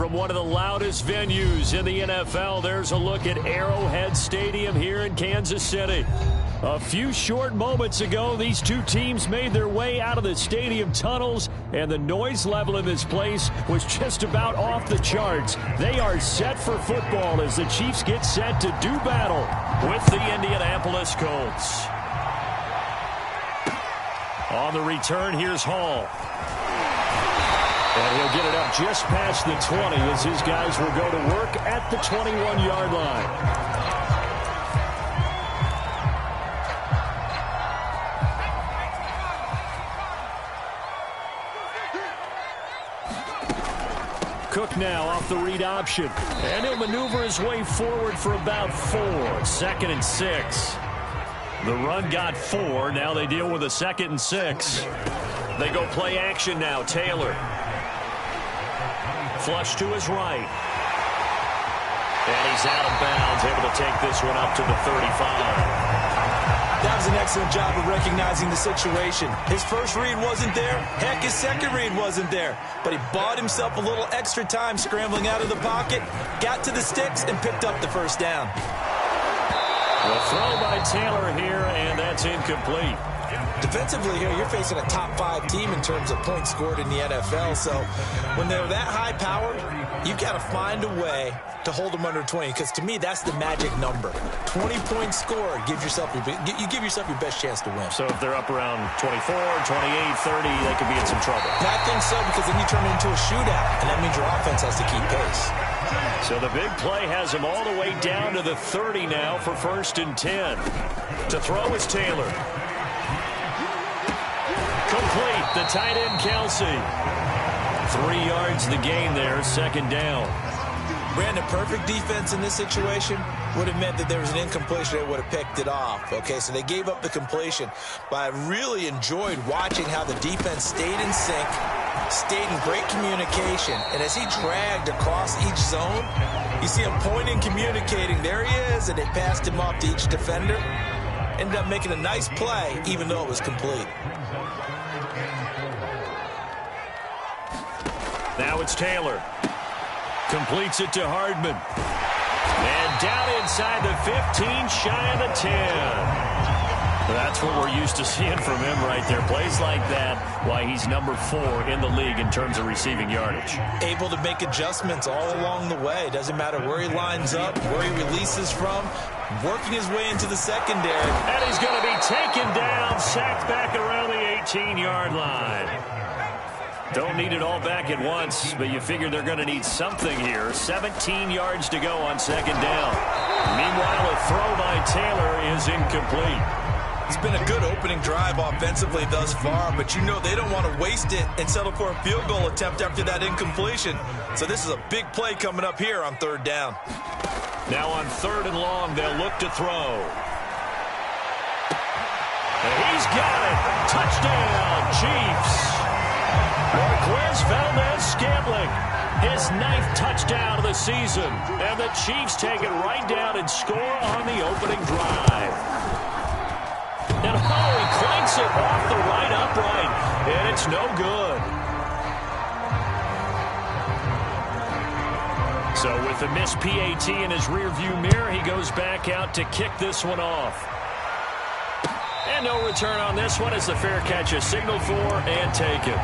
from one of the loudest venues in the NFL. There's a look at Arrowhead Stadium here in Kansas City. A few short moments ago, these two teams made their way out of the stadium tunnels, and the noise level in this place was just about off the charts. They are set for football as the Chiefs get set to do battle with the Indianapolis Colts. On the return, here's Hall. And he'll get it up just past the 20 as his guys will go to work at the 21-yard line. Cook now off the read option. And he'll maneuver his way forward for about 4. 2nd and 6. The run got 4. Now they deal with a 2nd and 6. They go play action now. Taylor. Flush to his right. And he's out of bounds, able to take this one up to the 35. That was an excellent job of recognizing the situation. His first read wasn't there. Heck, his second read wasn't there. But he bought himself a little extra time scrambling out of the pocket, got to the sticks, and picked up the first down. The throw by Taylor here, and that's incomplete. Defensively here, you're facing a top-5 team in terms of points scored in the NFL. So when they're that high-powered, you've got to find a way to hold them under 20. Because to me, that's the magic number. 20 points scored, you give yourself your best chance to win. So if they're up around 24, 28, 30, they could be in some trouble. I think so, because then you turn it into a shootout, and that means your offense has to keep pace. So the big play has him all the way down to the 30 now for 1st and 10. To throw is Taylor. Complete, the tight end Kelsey. 3 yards the gain there, 2nd down. Brandon, perfect defense in this situation would have meant that there was an incompletion. They would have picked it off. Okay, so they gave up the completion. But I really enjoyed watching how the defense stayed in sync, stayed in great communication. And as he dragged across each zone, you see him pointing, communicating. There he is, and they passed him off to each defender. Ended up making a nice play, even though it was complete. Now it's Taylor. Completes it to Hardman. And down inside the 15, shy of the 10. That's what we're used to seeing from him right there. Plays like that, why he's number 4 in the league in terms of receiving yardage. Able to make adjustments all along the way. Doesn't matter where he lines up, where he releases from. Working his way into the secondary. And he's going to be taken down, sacked back around the 18-yard line. Don't need it all back at once, but you figure they're going to need something here. 17 yards to go on 2nd down. Meanwhile, a throw by Taylor is incomplete. It's been a good opening drive offensively thus far, but you know they don't want to waste it and settle for a field goal attempt after that incompletion. So this is a big play coming up here on 3rd down. Now on 3rd and long, they'll look to throw. And he's got it. Touchdown, Chiefs. Marquez Valdez-Scantling, his 9th touchdown of the season. And the Chiefs take it right down and score on the opening drive. And he clanks it off the right upright, and it's no good. So with the missed PAT in his rearview mirror, he goes back out to kick this one off. And no return on this one as the fair catch is signaled for and taken.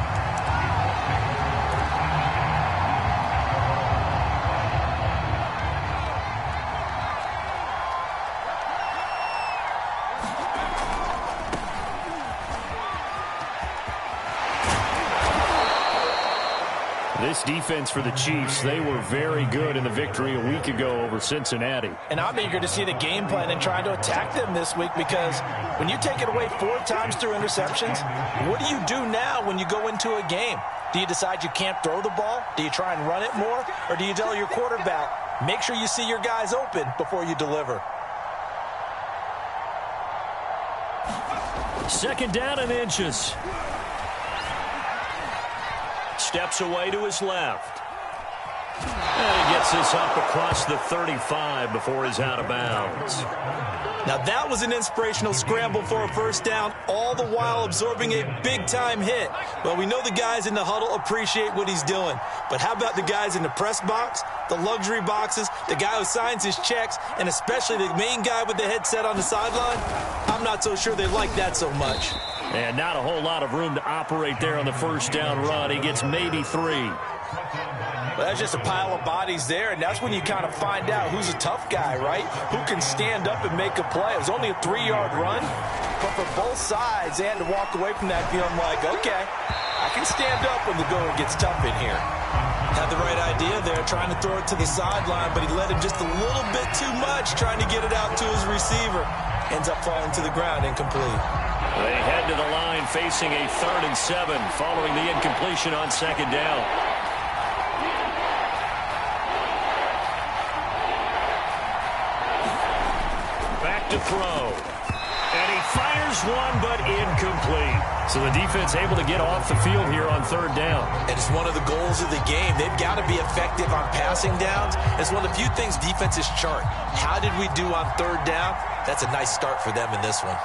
This defense for the Chiefs, they were very good in the victory a week ago over Cincinnati. And I'm eager to see the game plan and trying to attack them this week, because when you take it away 4 times through interceptions, what do you do now when you go into a game? Do you decide you can't throw the ball? Do you try and run it more? Or do you tell your quarterback, make sure you see your guys open before you deliver? 2nd down and inches. Steps away to his left. And he gets this up across the 35 before he's out of bounds. Now that was an inspirational scramble for a first down, all the while absorbing a big-time hit. Well, we know the guys in the huddle appreciate what he's doing. But how about the guys in the press box, the luxury boxes, the guy who signs his checks, and especially the main guy with the headset on the sideline? I'm not so sure they like that so much. And not a whole lot of room to operate there on the first down run. He gets maybe 3. Well, that's just a pile of bodies there, and that's when you kind of find out who's a tough guy, right? Who can stand up and make a play. It was only a 3-yard run, but for both sides, they had to walk away from that feeling like, okay, I can stand up when the going gets tough in here. Had the right idea there, trying to throw it to the sideline, but he let him just a little bit too much, trying to get it out to his receiver. Ends up falling to the ground, incomplete. They head to the line facing a 3rd and 7 following the incompletion on 2nd down. Back to throw. And he fires one, but incomplete. So the defense able to get off the field here on 3rd down. And it's one of the goals of the game. They've got to be effective on passing downs. It's one of the few things defenses chart. How did we do on 3rd down? That's a nice start for them in this one.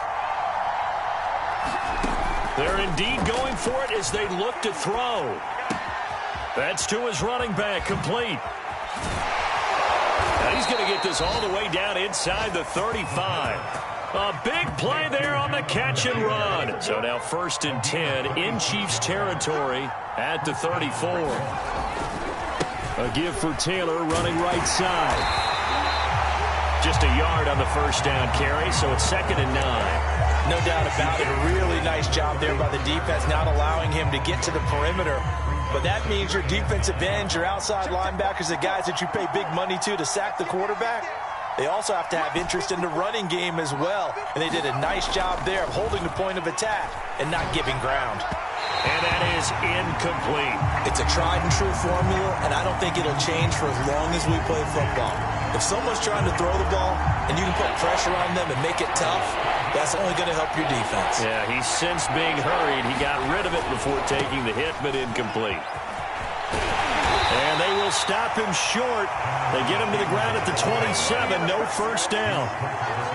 They're indeed going for it as they look to throw. That's to his running back, complete. Now he's going to get this all the way down inside the 35. A big play there on the catch and run. So now 1st and 10 in Chiefs territory at the 34. A give for Taylor running right side. Just a yard on the first down carry, so it's 2nd and 9. No doubt about it. A really nice job there by the defense, not allowing him to get to the perimeter. But that means your defensive ends, your outside linebackers, the guys that you pay big money to sack the quarterback, they also have to have interest in the running game as well. And they did a nice job there of holding the point of attack and not giving ground. And that is incomplete. It's a tried and true formula, and I don't think it'll change for as long as we play football. If someone's trying to throw the ball and you can put pressure on them and make it tough, that's only going to help your defense. Yeah, he's since being hurried. He got rid of it before taking the hit, but incomplete. And they will stop him short. They get him to the ground at the 27. No first down.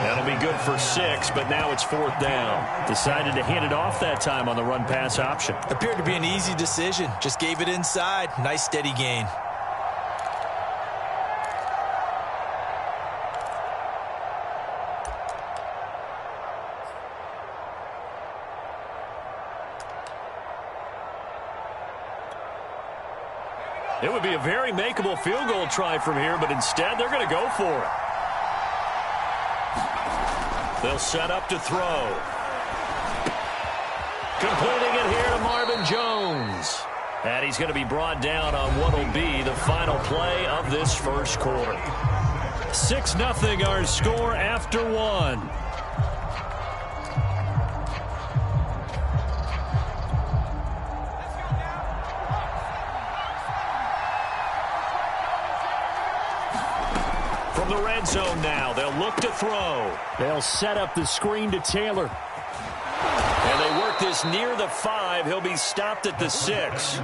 That'll be good for 6, but now it's 4th down. Decided to hand it off that time on the run-pass option. Appeared to be an easy decision. Just gave it inside. Nice steady gain. It would be a very makeable field goal try from here, but instead they're going to go for it. They'll set up to throw. Completing it here to Marvin Jones. And he's going to be brought down on what will be the final play of this first quarter. 6-0 our score after 1. From the red zone now, they'll look to throw. They'll set up the screen to Taylor. And they work this near the 5. He'll be stopped at the 6.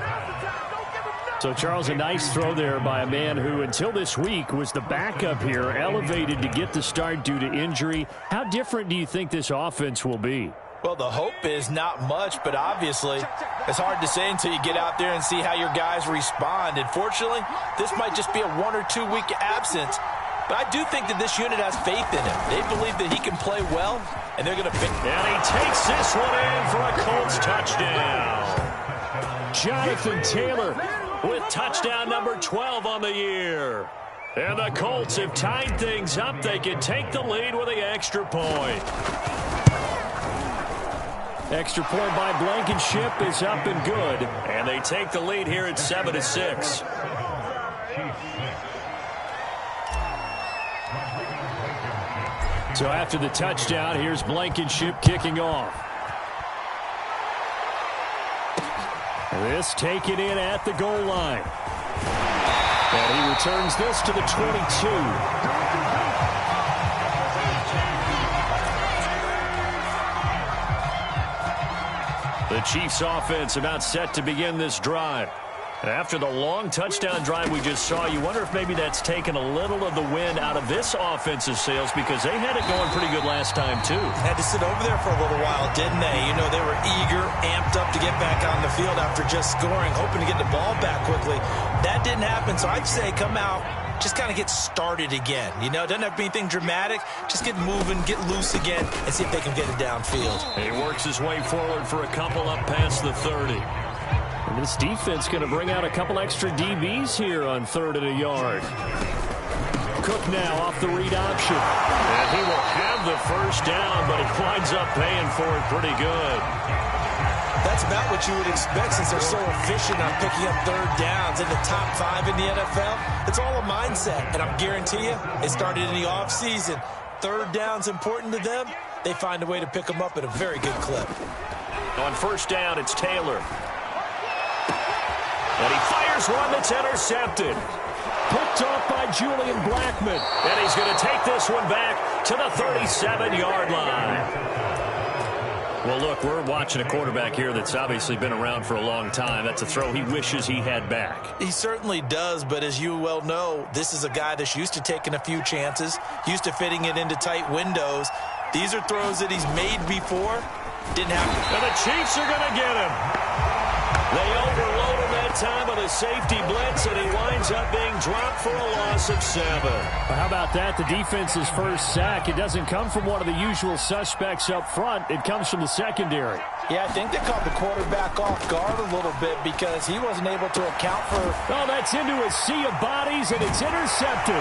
So, Charles, a nice throw there by a man who, until this week, was the backup here, elevated to get the start due to injury. How different do you think this offense will be? Well, the hope is not much, but obviously it's hard to say until you get out there and see how your guys respond. And fortunately, this might just be a 1 or 2 week absence. But I do think that this unit has faith in him. They believe that he can play well, and they're going to pick. And he takes this one in for a Colts touchdown. Jonathan Taylor with touchdown number 12 on the year. And the Colts have tied things up. They can take the lead with the extra point. Extra point by Blankenship is up and good. And they take the lead here at 7-6. So after the touchdown, here's Blankenship kicking off. This taken in at the goal line. And he returns this to the 22. The Chiefs offense about set to begin this drive. After the long touchdown drive we just saw, you wonder if maybe that's taken a little of the wind out of this offensive sails, because they had it going pretty good last time, too. Had to sit over there for a little while, didn't they? You know, they were eager, amped up to get back on the field after just scoring, hoping to get the ball back quickly. That didn't happen, so I'd say come out, just kind of get started again. You know, it doesn't have to be anything dramatic. Just get moving, get loose again, and see if they can get it downfield. He works his way forward for a couple up past the 30. And this defense going to bring out a couple extra DBs here on 3rd and a yard. Cook now off the read option. And he will have the first down, but he winds up paying for it pretty good. That's about what you would expect since they're so efficient on picking up 3rd downs in the top 5 in the NFL. It's all a mindset, and I guarantee you, it started in the offseason. 3rd down's important to them. They find a way to pick them up at a very good clip. On 1st down, it's Taylor. And he fires one that's intercepted. Picked off by Julian Blackmon. And he's going to take this one back to the 37-yard line. Well, look, we're watching a quarterback here that's obviously been around for a long time. That's a throw he wishes he had back. He certainly does, but as you well know, this is a guy that's used to taking a few chances, used to fitting it into tight windows. These are throws that he's made before. Didn't happen. And the Chiefs are going to get him. They overload him that time with a safety blitz, and he winds up being dropped for a loss of 7. Well, how about that? The defense's first sack. It doesn't come from one of the usual suspects up front. It comes from the secondary. Yeah, I think they caught the quarterback off guard a little bit because he wasn't able to account for... Oh, that's into a sea of bodies, and it's intercepted.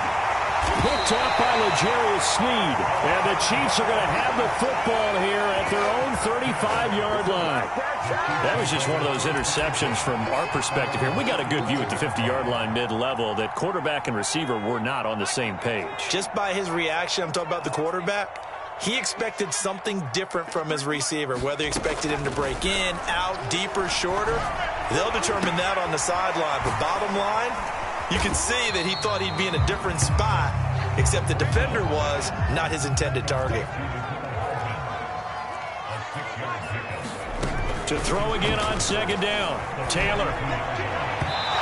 Picked off by L'Jarius Sneed. And the Chiefs are going to have the football here at their own 35-yard line. That was just one of those interceptions from our perspective here. We got a good view at the 50-yard line mid-level that quarterback and receiver were not on the same page. Just by his reaction, I'm talking about the quarterback, he expected something different from his receiver, whether he expected him to break in, out, deeper, shorter. They'll determine that on the sideline. But bottom line, you can see that he thought he'd be in a different spot, except the defender was not his intended target. To throw again on 2nd down. Taylor.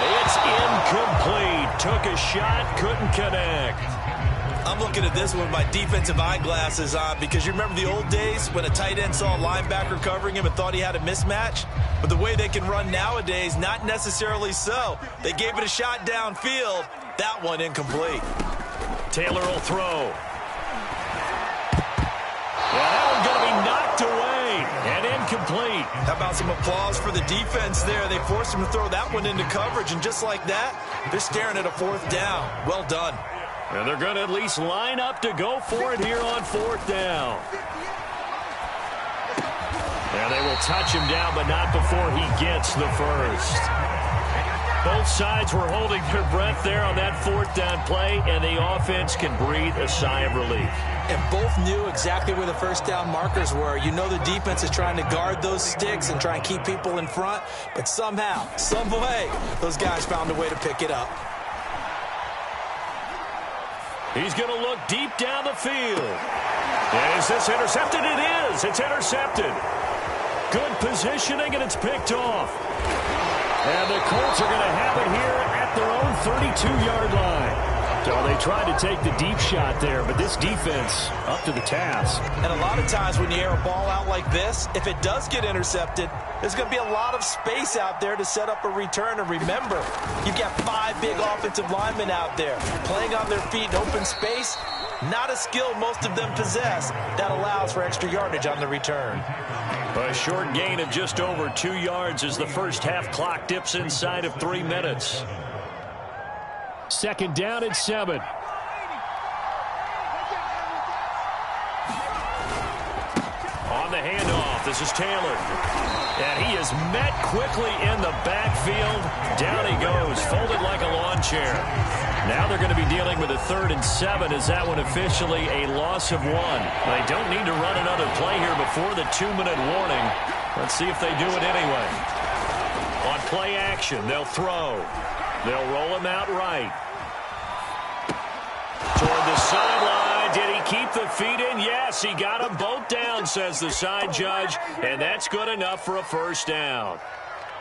It's incomplete. Took a shot, couldn't connect. I'm looking at this with my defensive eyeglasses on because you remember the old days when a tight end saw a linebacker covering him and thought he had a mismatch? But the way they can run nowadays, not necessarily so. They gave it a shot downfield. That one incomplete. Taylor will throw. Well, that one's going to be knocked away and incomplete. How about some applause for the defense there? They forced him to throw that one into coverage, and just like that, they're staring at a 4th down. Well done. And they're going to at least line up to go for it here on 4th down. And they will touch him down, but not before he gets the first. Both sides were holding their breath there on that 4th down play, and the offense can breathe a sigh of relief. And both knew exactly where the 1st down markers were. You know the defense is trying to guard those sticks and try and keep people in front, but somehow, some way, those guys found a way to pick it up. He's going to look deep down the field. And is this intercepted? It is. It's intercepted. Good positioning, and it's picked off. And the Colts are going to have it here at their own 32-yard line. So they tried to take the deep shot there, but this defense up to the task. And a lot of times when you air a ball out like this, if it does get intercepted, there's going to be a lot of space out there to set up a return. And remember, you've got 5 big offensive linemen out there playing on their feet in open space. Not a skill most of them possess that allows for extra yardage on the return. A short gain of just over 2 yards as the first half clock dips inside of 3 minutes. 2nd down and 7. On the handoff, this is Taylor. And he is met quickly in the backfield. Down he goes, folded like a lawn chair. Now they're going to be dealing with a 3rd and 7. Is that one officially a loss of 1? They don't need to run another play here before the 2-minute warning. Let's see if they do it anyway. On play action, they'll throw. They'll roll him out right. Toward the sideline. Did he keep the feet in? Yes, he got them both down, says the side judge. And that's good enough for a 1st down.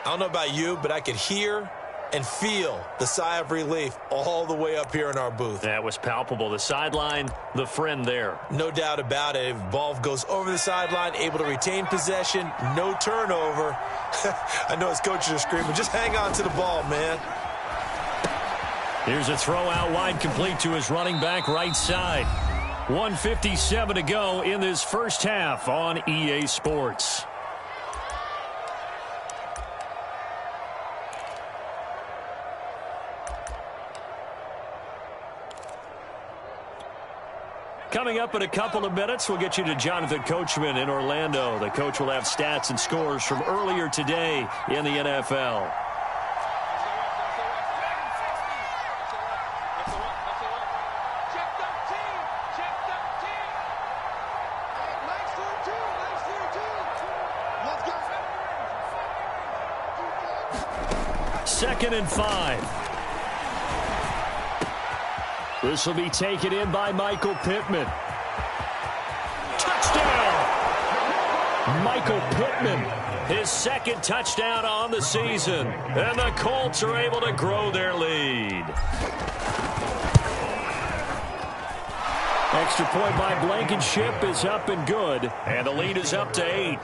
I don't know about you, but I could hear and feel the sigh of relief all the way up here in our booth. That was palpable. The sideline, the friend there. No doubt about it. Ball goes over the sideline, able to retain possession, no turnover. I know his coaches are screaming, just hang on to the ball, man. Here's a throw out wide, complete to his running back right side. 1:57 to go in this first half on EA Sports. Coming up in a couple of minutes, we'll get you to Jonathan Coachman in Orlando. The coach will have stats and scores from earlier today in the NFL. Second and 5. This will be taken in by Michael Pittman. Touchdown! Michael Pittman, his second touchdown on the season. And the Colts are able to grow their lead. Extra point by Blankenship is up and good. And the lead is up to 8.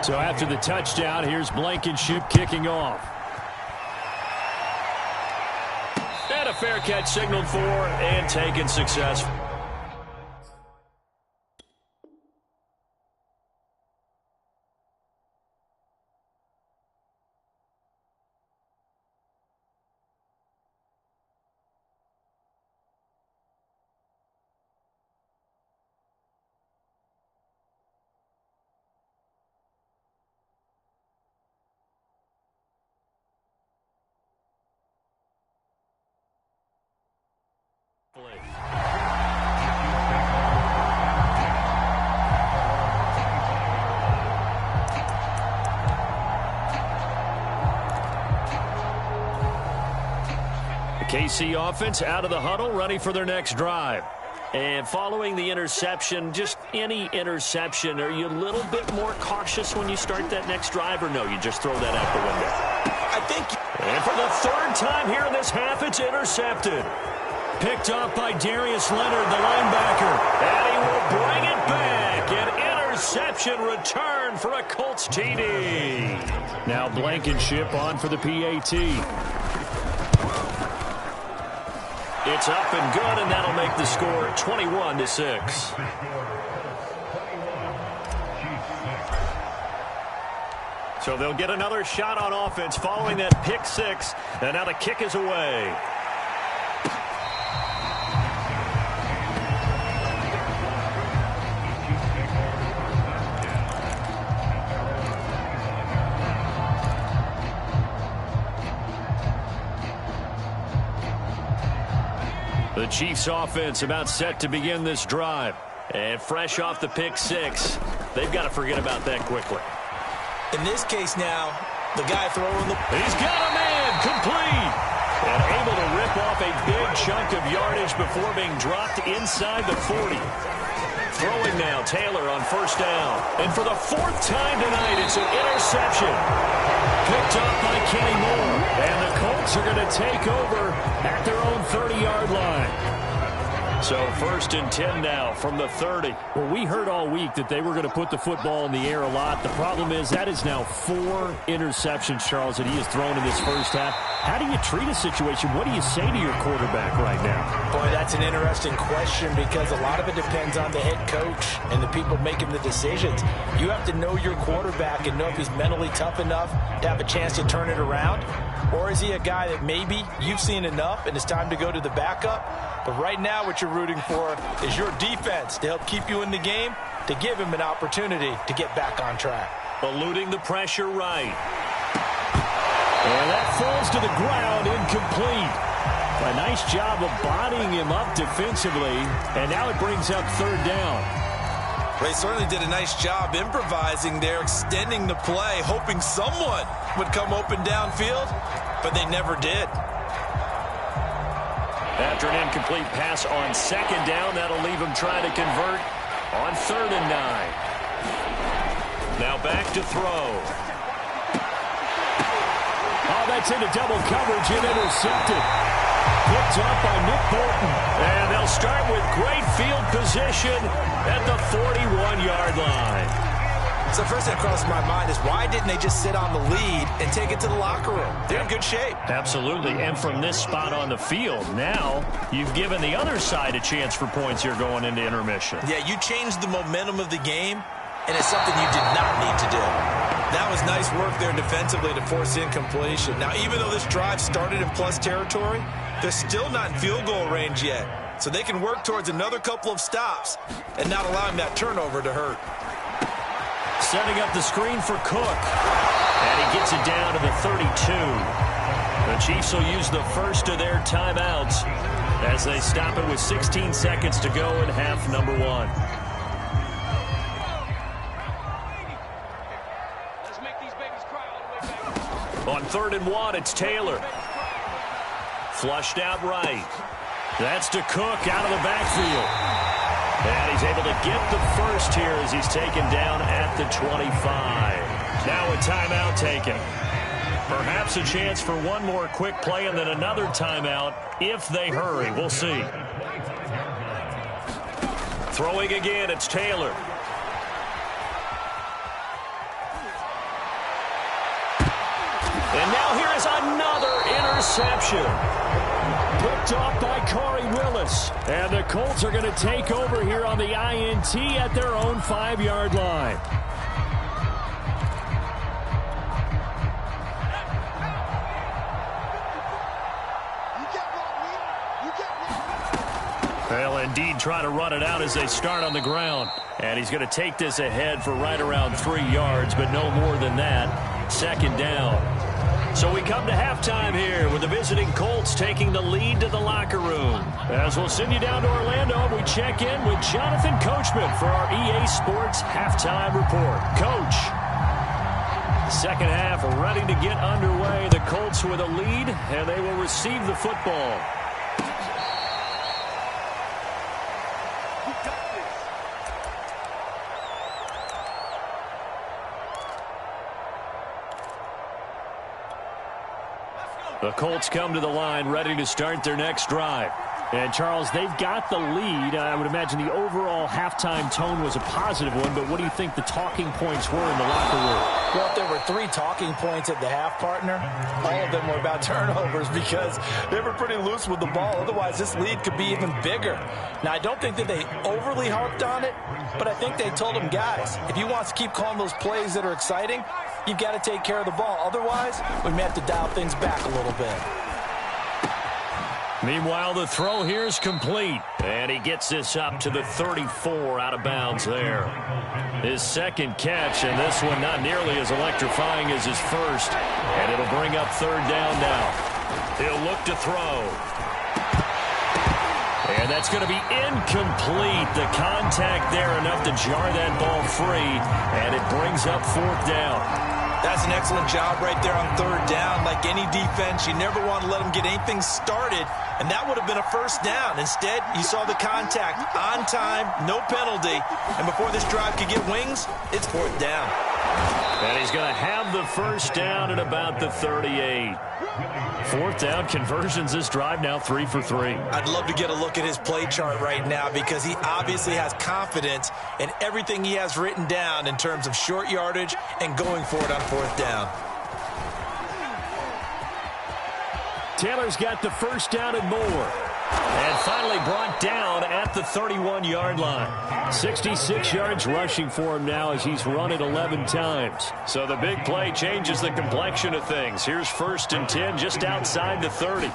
So after the touchdown, here's Blankenship kicking off. And a fair catch signaled for and taken successfully. KC offense out of the huddle, ready for their next drive. And following the interception, just any interception, are you a little bit more cautious when you start that next drive, or no, you just throw that out the window? I think... And for the third time here in this half, it's intercepted. Picked off by Darius Leonard, the linebacker. And he will bring it back. An interception return for a Colts TD. Now Blankenship on for the PAT. It's up and good, and that'll make the score 21-6. So they'll get another shot on offense following that pick six, and now the kick is away. The Chiefs offense about set to begin this drive. And fresh off the pick six, they've got to forget about that quickly. In this case now, the guy throwing the... He's got a man, complete. And able to rip off a big chunk of yardage before being dropped inside the 40. Throwing now, Taylor on first down. And for the fourth time tonight, it's an interception. Picked up by Kenny Moore. And the Colts are going to take over at their own 30-yard line. So first and 10 now from the 30. Well, we heard all week that they were going to put the football in the air a lot. The problem is that is now 4 interceptions, Charles, that he has thrown in this first half. How do you treat a situation? What do you say to your quarterback right now? Boy, that's an interesting question because a lot of it depends on the head coach and the people making the decisions. You have to know your quarterback and know if he's mentally tough enough to have a chance to turn it around. Or is he a guy that maybe you've seen enough and it's time to go to the backup? But right now what you're rooting for is your defense to help keep you in the game, to give him an opportunity to get back on track. Eluding the pressure right. And that falls to the ground, incomplete. A nice job of bodying him up defensively, and now it brings up third down. They certainly did a nice job improvising there, extending the play, hoping someone would come open downfield, but they never did. After an incomplete pass on second down, that'll leave him trying to convert on 3rd and 9. Now back to throw. Oh, that's into double coverage and intercepted. Picked up by Nick Bolton. And they'll start with great field position at the 41-yard line. So the first thing that crosses my mind is why didn't they just sit on the lead and take it to the locker room? They're in good shape. Absolutely. And from this spot on the field, now you've given the other side a chance for points here going into intermission. Yeah, you changed the momentum of the game, and it's something you did not need to do. That was nice work there defensively to force incompletion. Now, even though this drive started in plus territory, they're still not in field goal range yet. So they can work towards another couple of stops and not allowing that turnover to hurt. Setting up the screen for Cook. And he gets it down to the 32. The Chiefs will use the first of their timeouts as they stop it with 16 seconds to go in half number 1. Let's make these babies cry all the way back. On 3rd and 1, it's Taylor. Flushed out right. That's to Cook out of the backfield. And he's able to get the first here as he's taken down at the 25. Now a timeout taken. Perhaps a chance for one more quick play and then another timeout if they hurry. We'll see. Throwing again, it's Taylor. And now here is another interception. Picked off by Corey Willis. And the Colts are going to take over here on the INT at their own 5-yard line. They'll indeed try to run it out as they start on the ground. And he's going to take this ahead for right around 3 yards, but no more than that. 2nd down. So we come to halftime here with the visiting Colts taking the lead to the locker room. As we'll send you down to Orlando, we check in with Jonathan Coachman for our EA Sports Halftime Report. Coach, second half ready to get underway. The Colts with a lead, and they will receive the football. The Colts come to the line ready to start their next drive. And, Charles, they've got the lead. I would imagine the overall halftime tone was a positive one, but what do you think the talking points were in the locker room? Well, if there were 3 talking points at the half, partner, all of them were about turnovers because they were pretty loose with the ball. Otherwise, this lead could be even bigger. Now, I don't think that they overly harped on it, but I think they told them, guys, if you want to keep calling those plays that are exciting, you've got to take care of the ball. Otherwise, we may have to dial things back a little bit. Meanwhile, the throw here is complete. And he gets this up to the 34 out of bounds there. His second catch, and this one not nearly as electrifying as his first. And it'll bring up 3rd down now. He'll look to throw. And that's going to be incomplete. The contact there enough to jar that ball free. And it brings up 4th down. That's an excellent job right there on 3rd down. Like any defense, you never want to let them get anything started, and that would have been a 1st down. Instead, you saw the contact on time, no penalty, and before this drive could get wings, it's 4th down. And he's going to have the 1st down at about the 38. 4th down conversions this drive now 3 for 3. I'd love to get a look at his play chart right now because he obviously has confidence in everything he has written down in terms of short yardage and going for it on 4th down. Taylor's got the 1st down and more. And finally brought down at the 31-yard line. 66 yards rushing for him now as he's run it 11 times. So the big play changes the complexion of things. Here's 1st and 10 just outside the 30.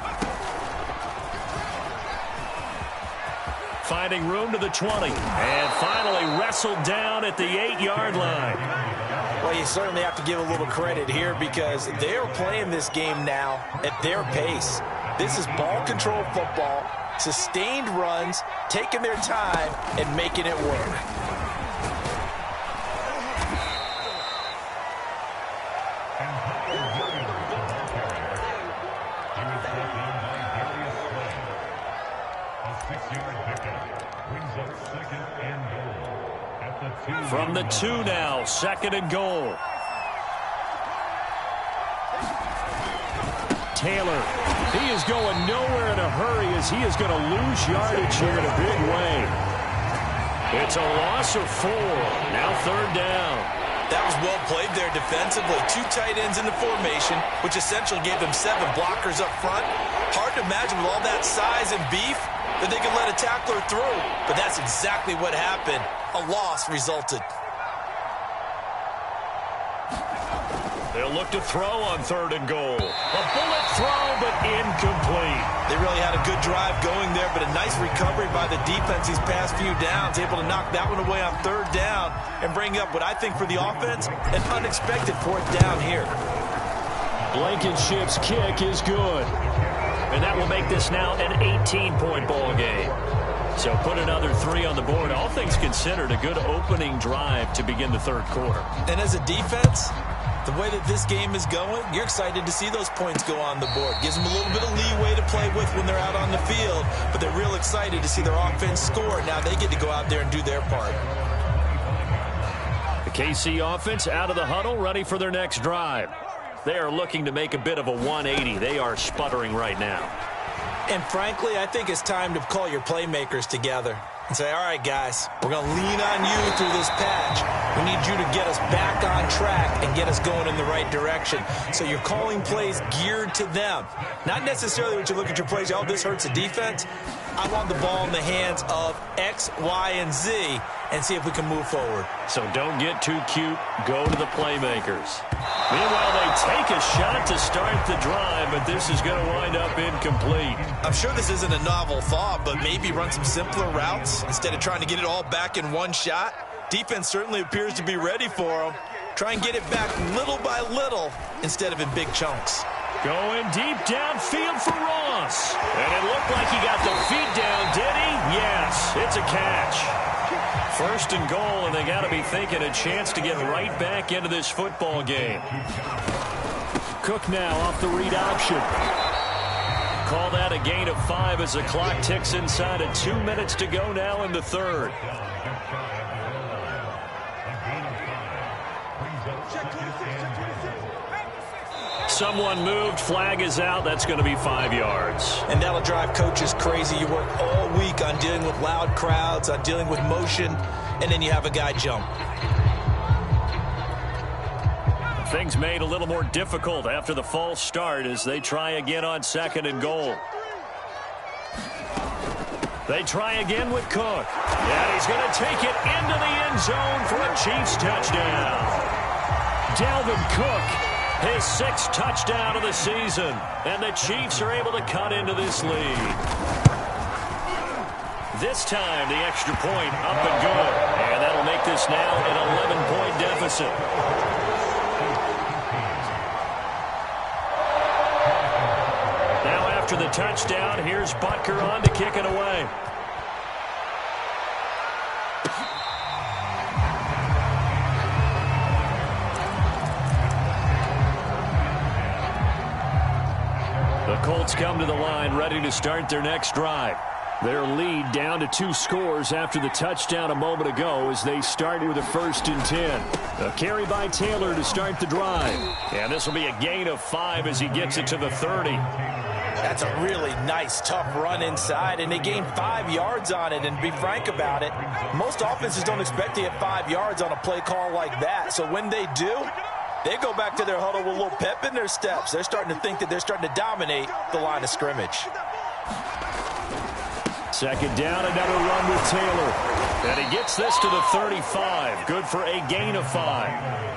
Finding room to the 20. And finally wrestled down at the 8-yard line. Well, you certainly have to give a little credit here because they are playing this game now at their pace. This is ball control football, sustained runs, taking their time, and making it work. From the 2 now, 2nd and goal. Taylor, he is going nowhere in a hurry as he is going to lose yardage here in a big way. It's a loss of 4. Now 3rd down. That was well played there defensively. 2 tight ends in the formation, which essentially gave them 7 blockers up front. Hard to imagine with all that size and beef that they could let a tackler through. But that's exactly what happened. A loss resulted. They'll look to throw on 3rd and goal. A bullet throw, but incomplete. They really had a good drive going there, but a nice recovery by the defense these past few downs, able to knock that one away on 3rd down and bring up what I think for the offense, an unexpected 4th down here. Blankenship's kick is good. And that will make this now an 18-point ball game. So put another 3 on the board. All things considered, a good opening drive to begin the 3rd quarter. And as a defense, the way that this game is going, you're excited to see those points go on the board. Gives them a little bit of leeway to play with when they're out on the field, but they're real excited to see their offense score. Now they get to go out there and do their part. The KC offense out of the huddle, ready for their next drive. They are looking to make a bit of a 180. They are sputtering right now. And frankly, I think it's time to call your playmakers together and say, all right, guys, we're going to lean on you through this patch. We need you to get us back on track and get us going in the right direction. So you're calling plays geared to them. Not necessarily when you look at your plays, oh, this hurts the defense. I want the ball in the hands of X, Y, and Z and see if we can move forward. So don't get too cute. Go to the playmakers. Meanwhile, they take a shot to start the drive, but this is going to wind up incomplete. I'm sure this isn't a novel thought, but maybe run some simpler routes instead of trying to get it all back in one shot. Defense certainly appears to be ready for them. Try and get it back little by little instead of in big chunks. Going deep downfield for Ross. And it looked like he got the feet down, did he? Yes, it's a catch. 1st and goal, and they got to be thinking a chance to get right back into this football game. Cook now off the read option. Call that a gain of 5 as the clock ticks inside of 2 minutes to go now in the 3rd. Someone moved, flag is out. That's going to be 5 yards. And that'll drive coaches crazy. You work all week on dealing with loud crowds, on dealing with motion, and then you have a guy jump. Things made a little more difficult after the false start as they try again on 2nd and goal. They try again with Cook. And he's going to take it into the end zone for a Chiefs touchdown. Dalvin Cook, his 6th touchdown of the season, and the Chiefs are able to cut into this lead. This time, the extra point up and good, and that'll make this now an 11-point deficit. Now after the touchdown, here's Butker on to kick it away. The Colts come to the line ready to start their next drive. Their lead down to 2 scores after the touchdown a moment ago as they start with a 1st and 10. A carry by Taylor to start the drive. And this will be a gain of 5 as he gets it to the 30. That's a really nice, tough run inside, and they gained 5 yards on it. And to be frank about it, most offenses don't expect to get 5 yards on a play call like that. So when they do, they go back to their huddle with a little pep in their steps. They're starting to think that they're starting to dominate the line of scrimmage. 2nd down, another run with Taylor. And he gets this to the 35. Good for a gain of 5.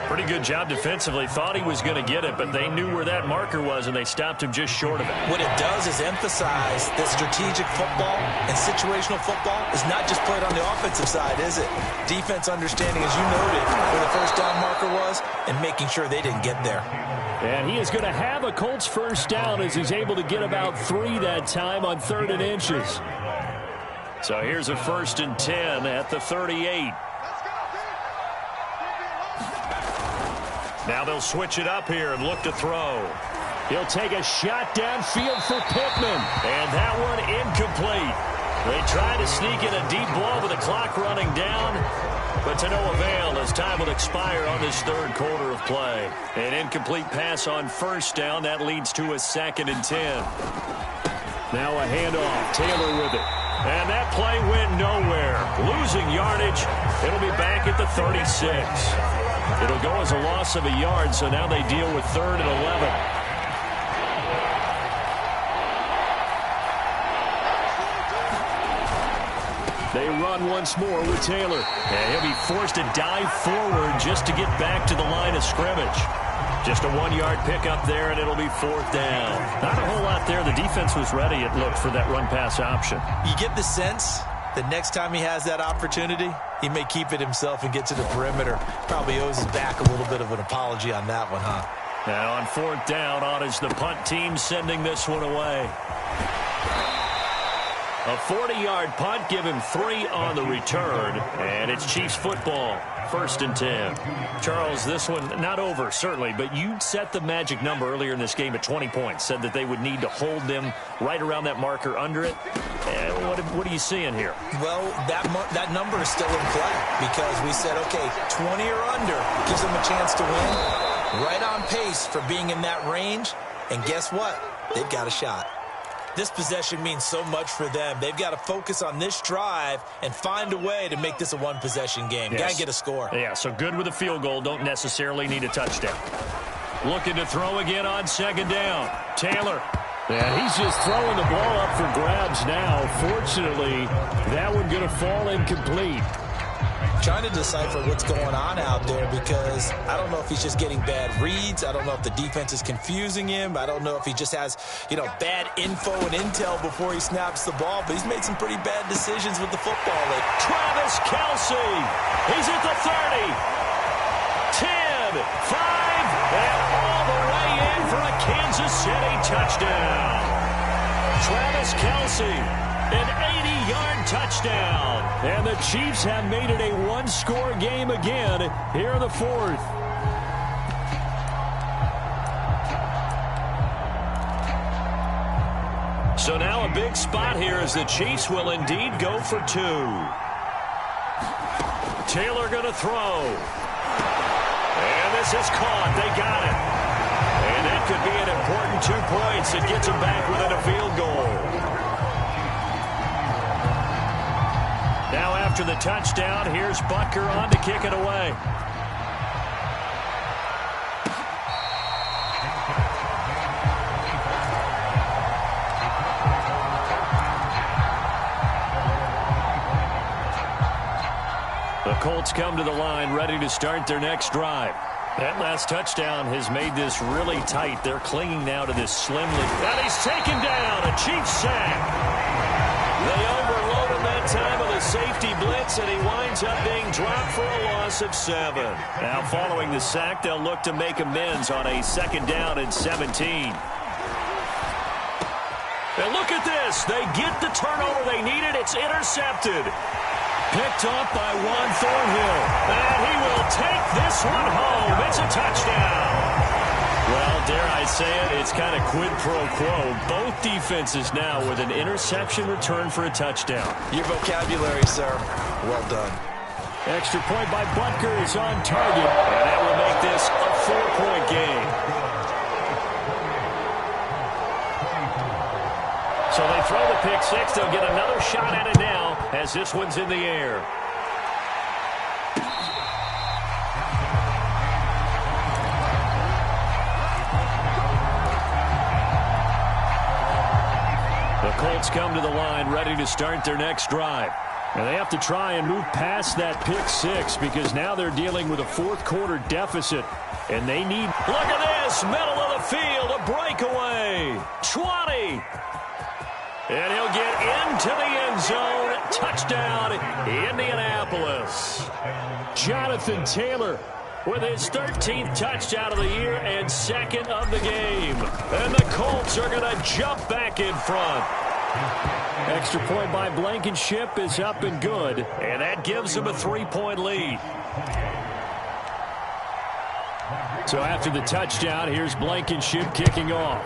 Pretty good job defensively. Thought he was going to get it, but they knew where that marker was, and they stopped him just short of it. What it does is emphasize that strategic football and situational football is not just played on the offensive side, is it? Defense understanding, as you noted, where the 1st down marker was and making sure they didn't get there. And he is going to have a Colts 1st down as he's able to get about 3 that time on 3rd and inches. So here's a 1st and 10 at the 38. Now they'll switch it up here and look to throw. He'll take a shot downfield for Pittman. And that one incomplete. They try to sneak in a deep ball with the clock running down. But to no avail as time will expire on this third quarter of play. An incomplete pass on first down. That leads to a 2nd and 10. Now a handoff. Taylor with it. And that play went nowhere. Losing yardage. It'll be back at the 36. It'll go as a loss of a yard, so now they deal with 3rd and 11. They run once more with Taylor. And he'll be forced to dive forward just to get back to the line of scrimmage. Just a 1-yard pickup there, and it'll be 4th down. Not a whole lot there. The defense was ready, it looked, for that run-pass option. You get the sense that next time he has that opportunity, he may keep it himself and get to the perimeter. Probably owes his back a little bit of an apology on that one, huh? Now on 4th down, on is the punt team sending this one away. A 40-yard punt, give him 3 on the return, and it's Chiefs football. 1st and 10. Charles, this one not over, certainly, but you set the magic number earlier in this game at 20 points. Said that they would need to hold them right around that marker under it. What are you seeing here? Well, that number is still in play because we said, okay, 20 or under gives them a chance to win. Right on pace for being in that range. And guess what? They've got a shot. This possession means so much for them. They've got to focus on this drive and find a way to make this a one-possession game. Yes. Got to get a score. Yeah, so good with a field goal. Don't necessarily need a touchdown. Looking to throw again on 2nd down. Taylor. And he's just throwing the ball up for grabs now. Fortunately, that one going to fall incomplete. Trying to decipher what's going on out there because I don't know if he's just getting bad reads. I don't know if the defense is confusing him. I don't know if he just has, bad info and intel before he snaps the ball. But he's made some pretty bad decisions with the football. Travis Kelce. He's at the 30. 10, 5, and all the way in for a Kansas City touchdown. Travis Kelce. An 80-yard touchdown. And the Chiefs have made it a one-score game again here in the 4th. So now a big spot here as the Chiefs will indeed go for 2. Taylor going to throw. And this is caught. They got it. And that could be an important 2 points. It gets them back within a field goal. Now after the touchdown, here's Butker on to kick it away. The Colts come to the line ready to start their next drive. That last touchdown has made this really tight. They're clinging now to this slim lead. And he's taken down. A Chiefs sack. They overload him that time with a safety blitz, and he winds up being dropped for a loss of 7. Now following the sack, they'll look to make amends on a 2nd down and 17. And look at this. They get the turnover they needed. It's intercepted. Picked off by Juan Thornhill. And he will take this one home. It's a touchdown. Well, dare I say it, it's kind of quid pro quo. Both defenses now with an interception return for a touchdown. Your vocabulary, sir. Well done. Extra point by Butker is on target. And that will make this a 4-point game. So they throw the pick 6. They'll get another shot at it now as this one's in the air. The Colts come to the line ready to start their next drive. And they have to try and move past that pick 6 because now they're dealing with a 4th quarter deficit. And they need... Look at this! Middle of the field, a breakaway. 20. And he'll get into the end zone. Touchdown, Indianapolis. Jonathan Taylor with his 13th touchdown of the year and 2nd of the game. And the Colts are going to jump back in front. Extra point by Blankenship is up and good. And that gives them a 3-point lead. So after the touchdown, here's Blankenship kicking off.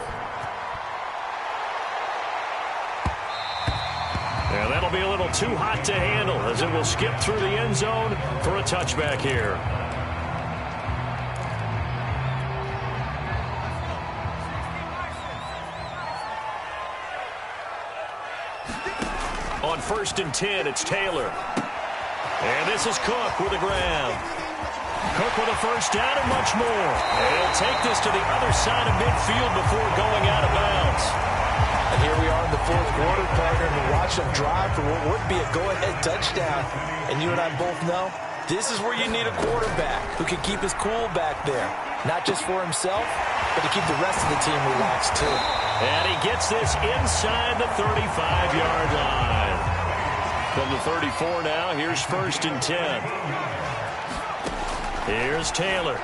And that'll be a little too hot to handle as it will skip through the end zone for a touchback here. On 1st and 10, it's Taylor. And this is Cook with the grab. Cook with a first down and much more. And he'll take this to the other side of midfield before going out of bounds. And here we are in the 4th quarter, partner, and watch them drive for what would be a go-ahead touchdown. And you and I both know this is where you need a quarterback who can keep his cool back there. Not just for himself, but to keep the rest of the team relaxed too. And he gets this inside the 35-yard line. From the 34 now, here's 1st and 10. Here's Taylor.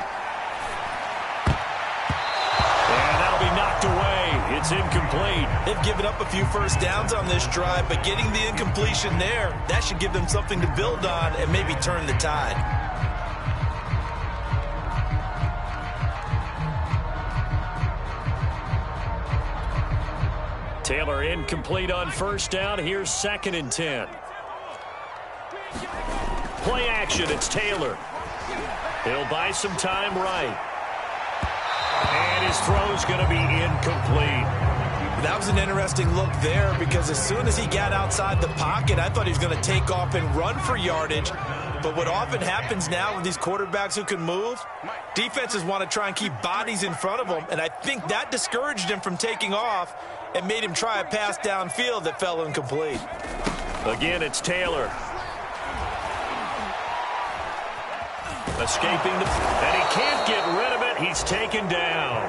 And that'll be knocked away. It's incomplete. They've given up a few first downs on this drive, but getting the incompletion there, that should give them something to build on and maybe turn the tide. Taylor incomplete on 1st down. Here's 2nd and 10. Play action, it's Taylor. He'll buy some time right. And his throw's going to be incomplete. That was an interesting look there because as soon as he got outside the pocket, I thought he was going to take off and run for yardage. But what often happens now with these quarterbacks who can move, defenses want to try and keep bodies in front of them, and I think that discouraged him from taking off and made him try a pass downfield that fell incomplete. Again, it's Taylor. Escaping and he can't get rid of it. He's taken down.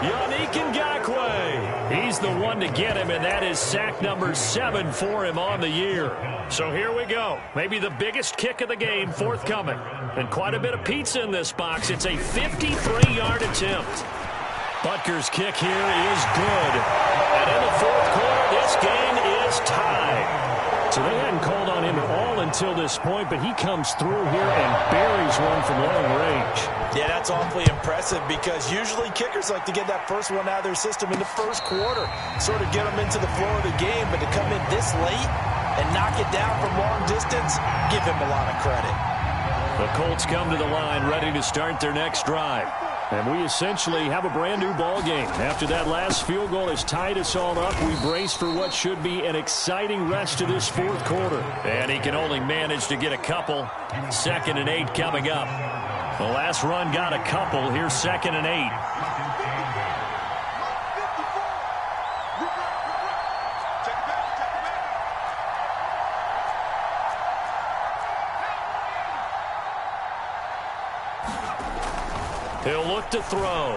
Yannick Ngakoue. He's the one to get him, and that is sack number 7 for him on the year. So here we go. Maybe the biggest kick of the game forthcoming. And quite a bit of pizza in this box. It's a 53-yard attempt. Butker's kick here is good. And in the 4th quarter, this game is tied. So they hadn't called on him at all until this point, but he comes through here and buries one from long range. Yeah, that's awfully impressive because usually kickers like to get that first one out of their system in the 1st quarter, sort of get them into the flow of the game, but to come in this late and knock it down from long distance, give him a lot of credit. The Colts come to the line ready to start their next drive. And we essentially have a brand-new ball game. After that last field goal has tied us all up, we brace for what should be an exciting rest of this 4th quarter. And he can only manage to get a couple. 2nd and 8 coming up. The last run got a couple. Here's 2nd and 8. He'll look to throw.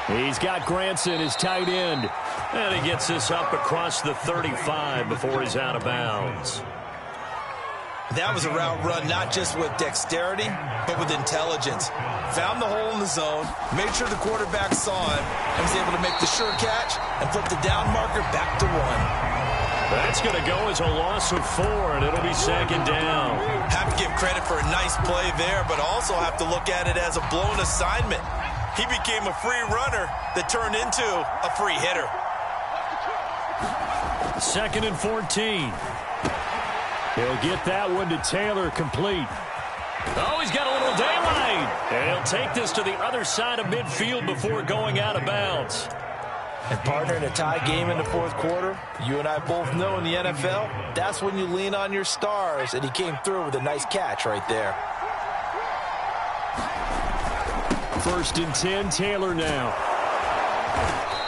He's got Granson, his tight end. And he gets this up across the 35 before he's out of bounds. That was a route run not just with dexterity, but with intelligence. Found the hole in the zone, made sure the quarterback saw him, and was able to make the sure catch and flip the down marker back to 1. That's going to go as a loss of 4, and it'll be 2nd down. Have to give credit for a nice play there, but also have to look at it as a blown assignment. He became a free runner that turned into a free hitter. 2nd and 14. He'll get that one to Taylor complete. Oh, he's got a little daylight. And he'll take this to the other side of midfield before going out of bounds. And partner, in a tie game in the 4th quarter, you and I both know in the NFL, that's when you lean on your stars, and he came through with a nice catch right there. 1st and 10, Taylor now.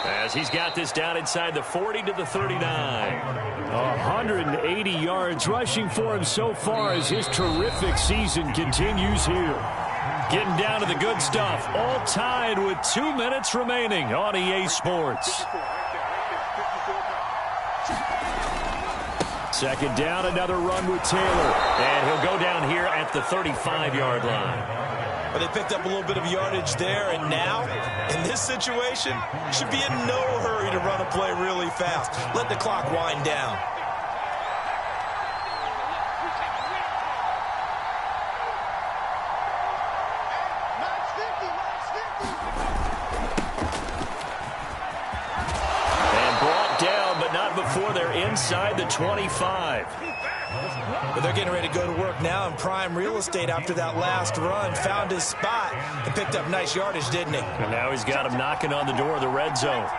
As he's got this down inside the 40 to the 39. 180 yards rushing for him so far as his terrific season continues here. Getting down to the good stuff. All tied with 2 minutes remaining on EA Sports. 2nd down, another run with Taylor. And he'll go down here at the 35-yard line. But they picked up a little bit of yardage there, and now, in this situation, should be in no hurry to run a play really fast. Let the clock wind down. Before they're inside the 25. But they're getting ready to go to work now in prime real estate after that last run. Found his spot and picked up nice yardage, didn't he? And now he's got him knocking on the door of the red zone.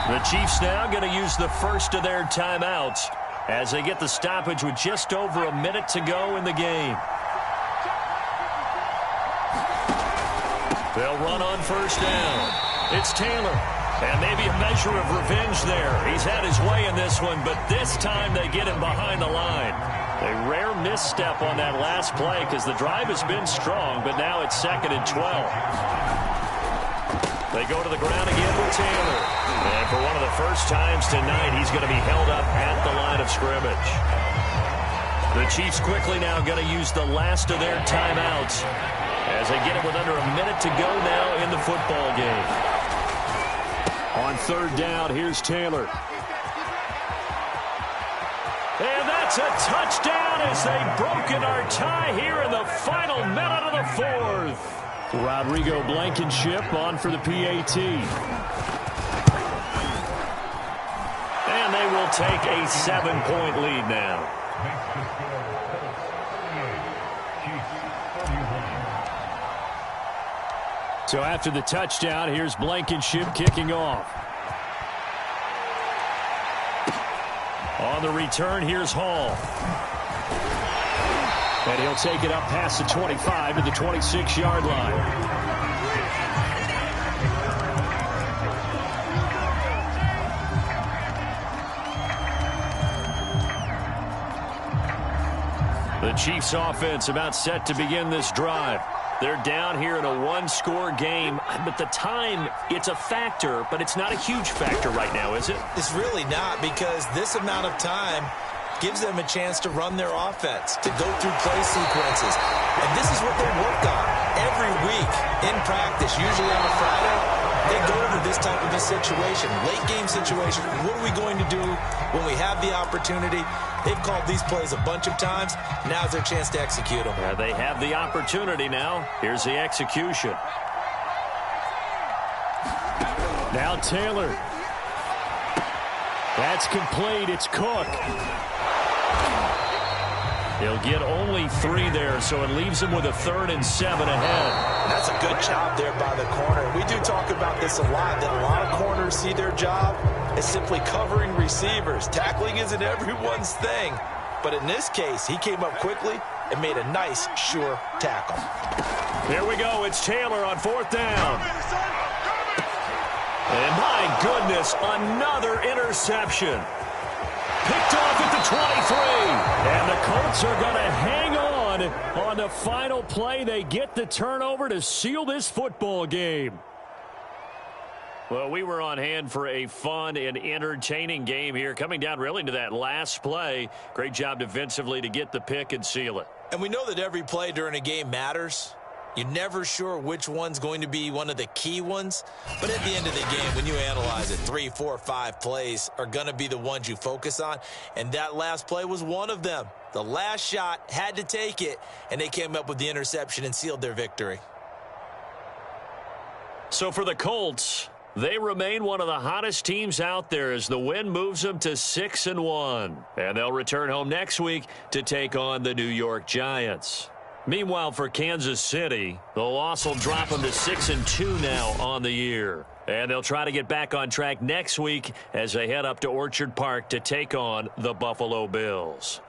The Chiefs now going to use the first of their timeouts as they get the stoppage with just over a minute to go in the game. They'll run on first down. It's Taylor. And maybe a measure of revenge there. He's had his way in this one, but this time they get him behind the line. A rare misstep on that last play because the drive has been strong, but now it's 2nd and 12. They go to the ground again with Taylor. And for one of the first times tonight, he's going to be held up at the line of scrimmage. The Chiefs quickly now going to use the last of their timeouts as they get it with under a minute to go now in the football game. On third down, here's Taylor. And that's a touchdown as they've broken our tie here in the final minute of the fourth. Rodrigo Blankenship on for the PAT. And they will take a 7-point lead now. So after the touchdown, here's Blankenship kicking off. On the return, here's Hall. And he'll take it up past the 25 to the 26-yard line. The Chiefs offense about set to begin this drive. They're down here in a one-score game, but the time, it's a factor, but it's not a huge factor right now, is it? It's really not, because this amount of time gives them a chance to run their offense, to go through play sequences. And this is what they work on every week in practice, usually on a Friday. They go over this type of a situation, late-game situation. What are we going to do when we have the opportunity? They've called these plays a bunch of times. Now's their chance to execute them. Yeah, they have the opportunity now. Here's the execution. Now Taylor. That's complete. It's Cook. He'll get only 3 there, so it leaves him with a 3rd and 7 ahead. That's a good job there by the corner. We do talk about this a lot, that a lot of corners see their job as simply covering receivers. Tackling isn't everyone's thing. But in this case, he came up quickly and made a nice, sure tackle. Here we go. It's Taylor on 4th down. And my goodness, another interception. Picked off at the 23. And the Colts are going to hang on the final play. They get the turnover to seal this football game. Well, we were on hand for a fun and entertaining game here, coming down really to that last play. Great job defensively to get the pick and seal it. And we know that every play during a game matters. You're never sure which one's going to be one of the key ones. But at the end of the game, when you analyze it, 3, 4, 5 plays are going to be the ones you focus on. And that last play was one of them. The last shot had to take it, and they came up with the interception and sealed their victory. So for the Colts, they remain one of the hottest teams out there as the win moves them to 6-1. And they'll return home next week to take on the New York Giants. Meanwhile, for Kansas City, the loss will drop them to 6-2 now on the year. And they'll try to get back on track next week as they head up to Orchard Park to take on the Buffalo Bills.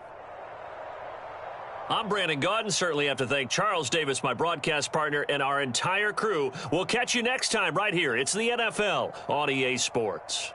I'm Brandon Gaudin. Certainly have to thank Charles Davis, my broadcast partner, and our entire crew. We'll catch you next time right here. It's the NFL on EA Sports.